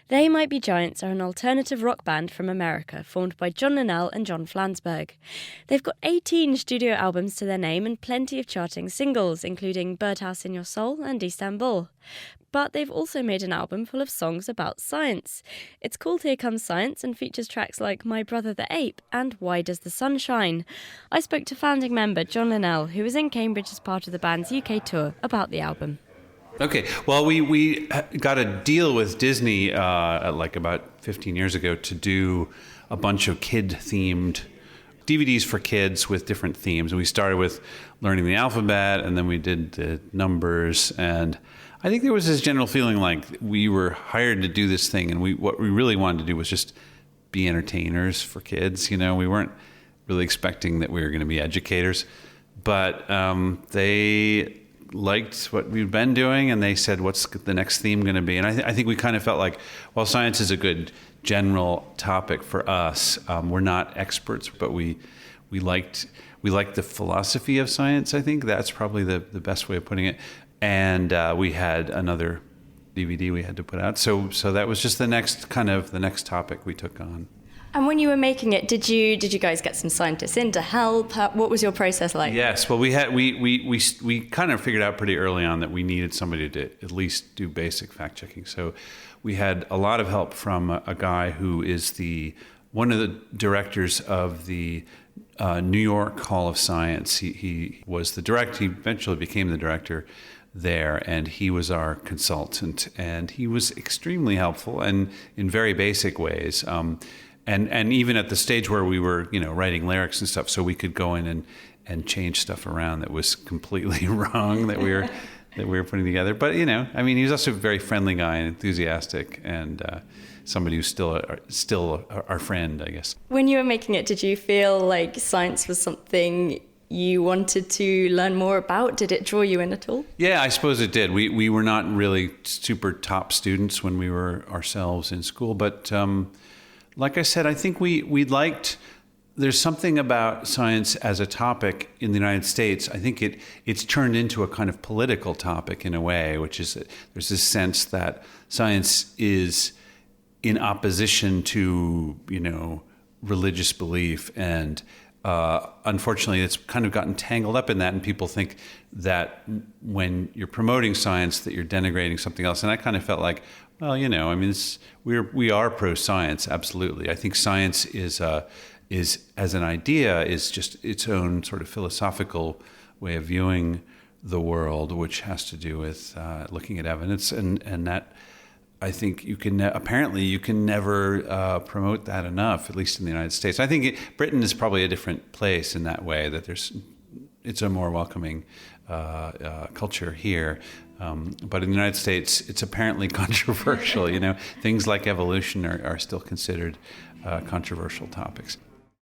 They Might Be Giants are an alternative rock band from America formed by John Linnell and John Flansburgh. They've got 18 studio albums to their name and plenty of charting singles, including Birdhouse in Your Soul and Istanbul. But they've also made an album full of songs about science. It's called Here Comes Science and features tracks like My Brother the Ape and Why Does the Sun Shine? I spoke to founding member John Linnell, who was in Cambridge as part of the band's UK tour, about the album. Okay, well, we got a deal with Disney like about 15 years ago to do a bunch of kid-themed DVDs for kids with different themes. And we started with learning the alphabet, and then we did the numbers. And I think there was this general feeling like we were hired to do this thing, and what we really wanted to do was just be entertainers for kids. You know, we weren't really expecting that we were going to be educators. But they liked what we've been doing, and they said, what's the next theme going to be? And I think we kind of felt like, well, science is a good general topic for us. We're not experts, but we liked the philosophy of science. I think that's probably the best way of putting it. And we had another DVD we had to put out. So that was just the next topic we took on. And when you were making it, did you guys get some scientists in to help? What was your process like? Yes, well, we kind of figured out pretty early on that we needed somebody to at least do basic fact checking. So we had a lot of help from a guy who is one of the directors of the New York Hall of Science. He was the director. He eventually became the director there, and he was our consultant, and he was extremely helpful and in very basic ways. And even at the stage where we were, writing lyrics and stuff, so we could go in and change stuff around that was completely wrong that we were putting together. But he was also a very friendly guy and enthusiastic, and somebody who's still our friend, I guess. When you were making it, did you feel like science was something you wanted to learn more about? Did it draw you in at all? Yeah, I suppose it did. We were not really super top students when we were ourselves in school, but like I said, I think we liked. There's something about science as a topic in the United States. I think it's turned into a kind of political topic in a way, which is there's this sense that science is in opposition to religious belief, and unfortunately, it's kind of gotten tangled up in that, and people think that when you're promoting science that you're denigrating something else. And I kind of felt like, well, we are pro-science, absolutely. I think science is as an idea is just its own sort of philosophical way of viewing the world, which has to do with looking at evidence, and that I think you can never promote that enough, at least in the United States. I think Britain is probably a different place in that way, that it's a more welcoming culture here. But in the United States, it's apparently controversial. Things like evolution are still considered controversial topics.